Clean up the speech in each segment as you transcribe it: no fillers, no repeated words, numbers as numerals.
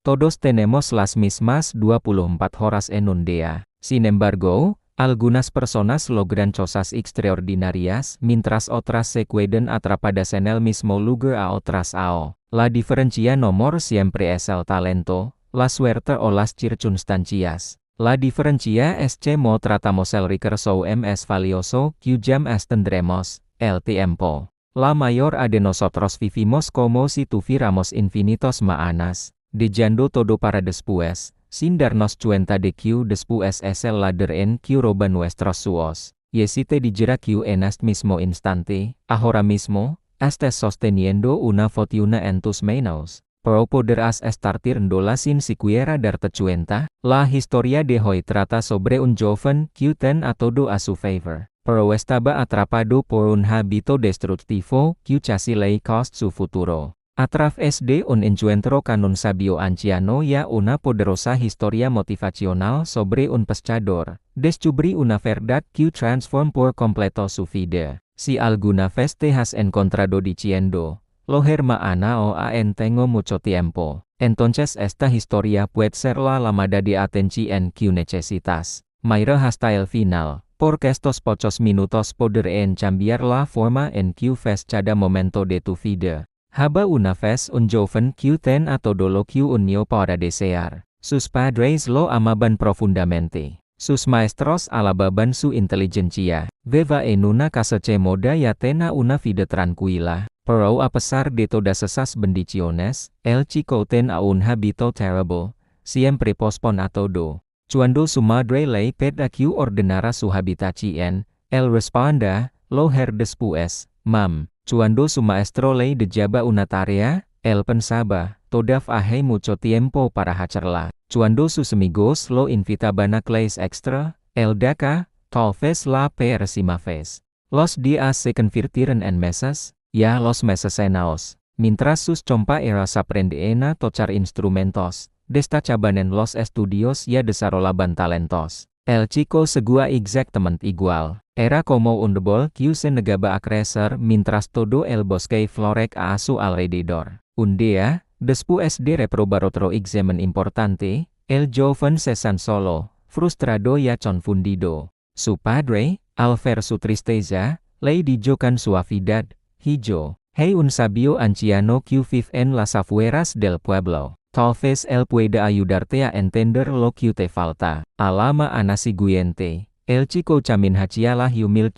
Todos tenemos las mismas 24 horas en un día. Sin embargo, algunas personas logran cosas extraordinarias, mientras otras se quedan atrapadas en el mismo lugar a otras ao. La diferencia nomor siempre es el talento, la suerte o las circunstancias. La diferencia es cómo tratamos el recurso es valioso, que jamás tendremos, el tiempo. La mayor de nosotros vivimos como si tuviéramos infinitos maanas, dejando todo para después, sin darnos cuenta de que después es el ladder en que roba nuestros sueños. Y si te dijera que en este mismo instante, ahora mismo, estás sosteniendo una fortuna en tus manos, pero podrás estar tirándola sin siquiera darte cuenta. La historia de hoy trata sobre un joven que tenía todo a su favor, pero estaba atrapado por un hábito destructivo que casi le costó su futuro. A través de un encuentro con un sabio anciano y una poderosa historia motivacional sobre un pescador, descubrí una verdad que transformó por completo su vida. Si alguna vez te has encontrado diciendo, lo hermana o tengo mucho tiempo, entonces esta historia puede ser la llamada de atención que necesitas. Mira hasta el final, porque estos pocos minutos podrán cambiar la forma en que ves cada momento de tu vida. Haba una vez un joven que tenía todo lo que unió para desear. Sus padres lo amaban profundamente. Sus maestros alababan su inteligencia. Viva en una casa moda y tenía una vida tranquila. Pero a pesar de todas esas bendiciones, el chico tenía un hábito terrible. Siempre pospone todo. Cuando su madre le pide que ordenara su habitación, él responde, lo haré después, mam. Cuando su maestro le dejaba una tarea, él pensaba, todavía hay mucho tiempo para hacerla. Cuando sus amigos lo invitaban a clases extra, él decía, tal vez la próxima vez. Los días se convirtieron en meses, ya los meses enaos. Mientras sus compañeros aprendían a tocar instrumentos, destacaban en los estudios y desarrollaban talentos. El chico seguía exactamente igual. Era como un árbol que se negaba a crecer mientras todo el bosque florecía a su alrededor. Un día, después de reprobar otro examen importante, el joven se sentó solo, frustrado y confundido. Su padre, al ver su tristeza, le dijo con suavidad, hijo, hay un sabio anciano que vive en las afueras del pueblo. Tal vez él pueda ayudarte a entender lo que te falta. A la mañana siguiente, el chico caminó hacia la humilde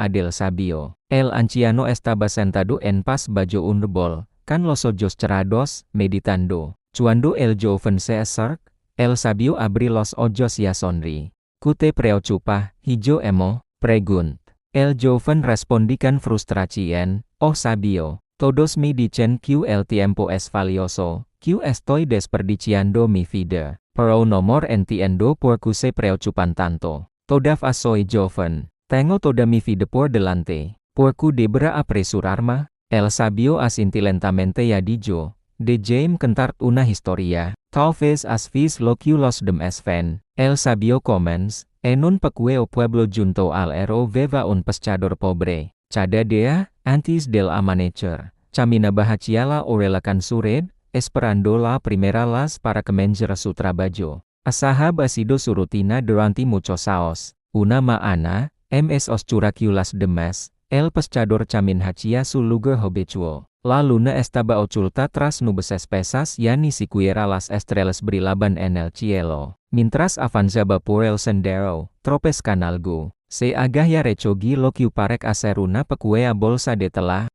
del sabio. El anciano estaba sentado en paz bajo un árbol, con los ojos cerrados, meditando. Cuando el joven se acercó, el sabio abrió los ojos y sonrió. ¿Qué te preocupa, hijo emo? Preguntó. El joven respondió con frustración, oh sabio, todos me dicen que el tiempo es valioso. Que estoy desperdiciando mi vida, pero no entiendo por qué se preocupan tanto. Todavía soy joven, tengo toda mi vida por delante. ¿Por qué deberá apresurarme? El sabio asintió lentamente y dijo, déjame contar una historia. Tal vez has visto lo que los demás ven. El sabio comenzó, en un pequeño pueblo junto al río vivía un pescador pobre. Cada día, antes del amanecer, caminaba hacia la orilla con su red, esperando la primera las para comenzar su trabajo. Asahab ha sido su rutina durante muchos años. Una mañana, oscura que las demás, el pescador caminó hacia su lugar habitual. La luna estaba oculta tras nubes espesas y ni siquiera las estrellas brillaban en el cielo. Mientras avanzaba por el sendero, tropezó con algo. Se agahnya recogió lo que parece ser una pequeña bolsa de tela.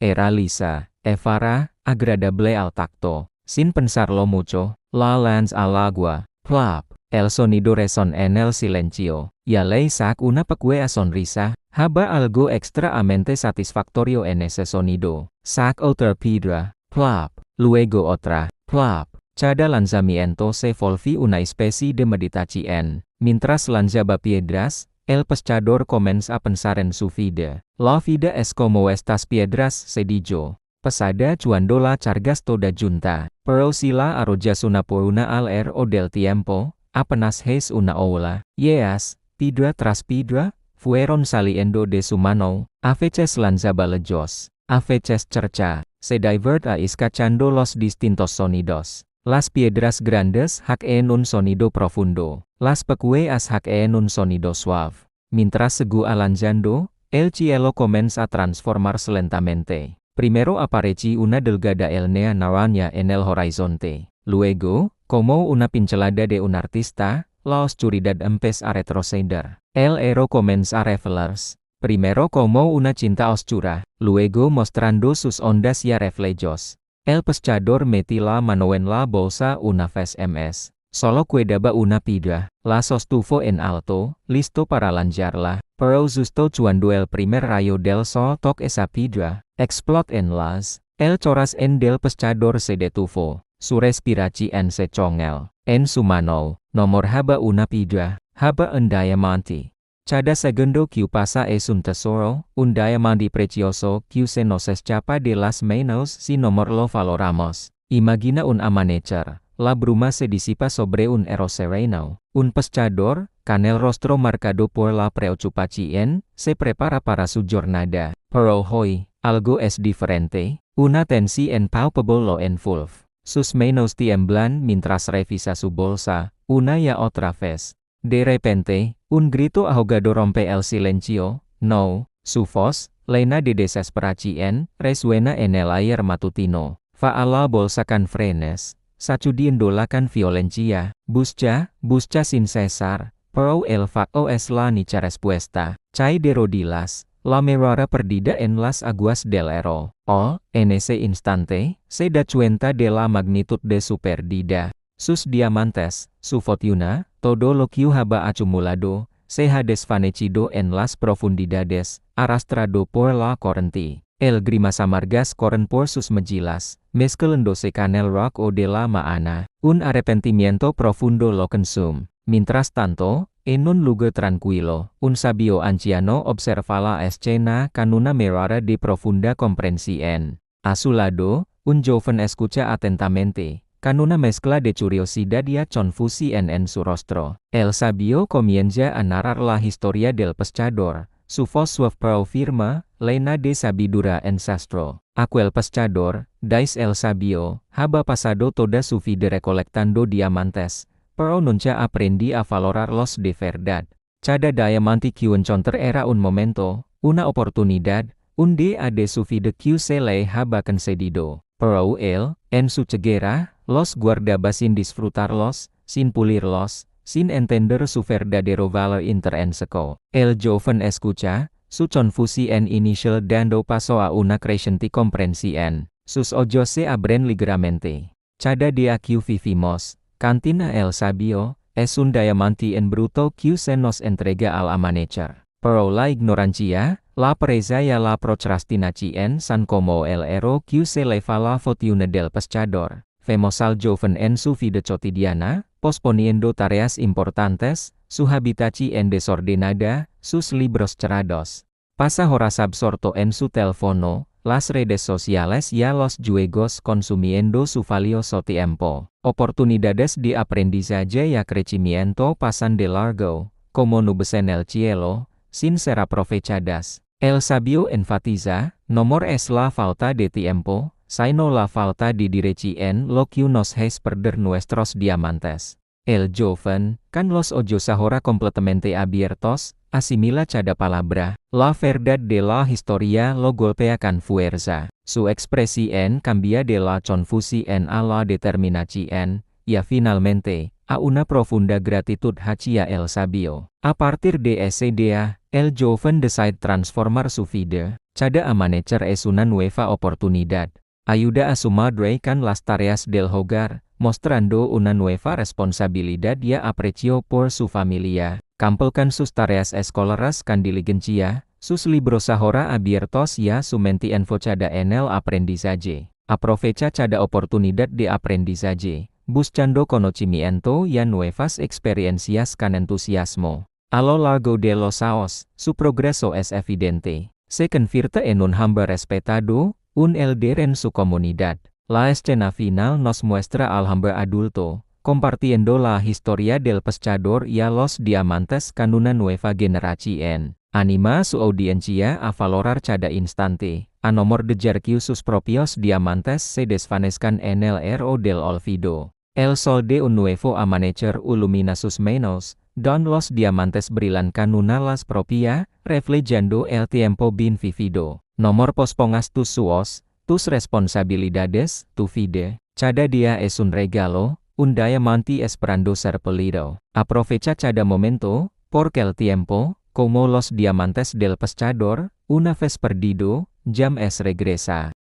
Era lisa, evara, agradable al tacto, sin pensarlo mucho, la lanz al agua, plop, el sonido resonó en el silencio, y le sacó una pequeña sonrisa, Haba algo extraamente satisfactorio en ese sonido. Sac otra piedra, plop. Luego otra, plop. Cada lanzamiento se volví una especie de meditación. Mientras lanzaba piedras, el pescador comienza a pensar en su vida. La vida es como estas piedras, se dijo. Pesada cuando la cargas toda junta. Pero si la arrojas una por una al o del tiempo, apenas es una ola. Yes, piedra tras piedra, fueron saliendo de su mano. A veces lanzaba lejos. A veces cerca. Se diverta escuchando los distintos sonidos. Las piedras grandes hack en un sonido profundo. Las pequeñas hack en un sonido suave. Mientras seguía lanzando, el cielo comienza a transformarse lentamente. Primero aparece una delgada línea naranja en el horizonte. Luego, como una pincelada de un artista, la oscuridad empieza a retroceder. El héroe comienza a revelarse. Primero como una cinta oscura, luego mostrando sus ondas y reflejos. El pescador metió la mano en la bolsa una vez más. Solo quedaba una piedra. La sostuvo en alto, listo para lanzarla. Pero justo cuando el primer rayo del sol toca esa piedra, explota en las. El corazón del pescador se detuvo. Su respiración se congel. En su mano, nomor haba una piedra, haba un diamante. Cada segundo que pasa es un tesoro, un diamante precioso que se nos escapa de las manos si no lo valoramos. Imagina un amanecer, la bruma se disipa sobre un héroe sereno. Un pescador, con el rostro marcado por la preocupación, se prepara para su jornada. Pero hoy, algo es diferente. Una tensión palpable lo envuelve. Sus manos tiemblan mientras revisa su bolsa, una y otra vez. De repente, un grito ahogado rompe el silencio. No, su voz, llena de desesperación, resuena en el aire matutino. Va a la bolsa con frenes, sacudiéndola con violencia. Busca sin cesar, pero el vaho es la única respuesta. Cae de rodillas, la mirada perdida en las aguas del héroe. Oh, en ese instante, se da cuenta de la magnitud de su pérdida. Sus diamantes, su fortuna, todo lo que haba acumulado, se ha desvanecido en las profundidades, arrastrado por la corriente. El grimas amargas corren por sus mejillas, mezclándose con el rojo de la mañana. Un arrepentimiento profundo lo consume. Mientras tanto, en un lugar tranquilo, un sabio anciano observa la escena con una mirada de profunda comprensión. A su lado, un joven escucha atentamente. Con una mezcla de curiosidad y confusión en su rostro, el sabio comienza a narrar la historia del pescador. Su voz suave pero firme, llena de sabiduría ancestral. Aquel pescador, dice el sabio, haba pasado toda su vida recolectando diamantes, pero nunca aprendí a valorarlos de verdad. Cada diamante que encontró era un momento, una oportunidad, un día de su vida que se le haba concedido. Pero él, en su ceguera, los guardaba sin disfrutarlos, sin pulirlos, sin entender su verdadero valor intrínseco. El joven escucha, su confusión inicial dando paso a una creciente comprensión. Sus ojos se abren ligeramente. Cada día que vivimos, cantina el sabio, es un diamante en bruto que se nos entrega al amanecer. Pero la ignorancia, la pereza y la procrastinación son como el héroe que se leva la fortuna del pescador. Vemos al joven en su vida cotidiana, posponiendo tareas importantes, su habitación desordenada, sus libros cerrados. Pasa horas absorto en su teléfono, las redes sociales y los juegos consumiendo su valioso tiempo. Oportunidades de aprendizaje y crecimiento pasan de largo, como nubes en el cielo, sin ser aprovechadas. El sabio enfatiza, nomor es la falta de tiempo, sino la falta de dirección lo que nos hace perder nuestros diamantes. El joven, con los ojos ahora completamente abiertos, asimila cada palabra. La verdad de la historia lo golpea con fuerza. Su expresión cambia de la confusión a la determinación, y finalmente, a una profunda gratitud hacia el sabio. A partir de ese día, el joven decide transformar su vida. Cada amanecer es una nueva oportunidad. Ayuda a su madre con las tareas del hogar, mostrando una nueva responsabilidad y aprecio por su familia. Campelkan sus tareas escolares con diligencia, sus libros ahora abiertos ya su mente enfocada en el aprendizaje. Aprovecha cada oportunidad de aprendizaje, buscando conocimiento y nuevas experiencias con entusiasmo. A lo largo de los años, su progreso es evidente. Se convierte en un hombre respetado, un líder en su comunidad. La escena final nos muestra al hombre adulto, compartiendo la historia del pescador y los diamantes con una nueva generación. Anima su audiencia a valorar cada instante, a no mordecer que sus propios diamantes se desvanezcan en el ero del olvido. El sol de un nuevo amanecer ilumina sus manos, don los diamantes brillan con una luz propia, reflejando el tiempo bien vivido. No pospongas tus sueños, tus responsabilidades, tu vida. Cada día es un regalo, un diamante esperando ser pulido. Aprovecha cada momento, porque el tiempo, como los diamantes del pescador, una vez perdido, ya es regresa.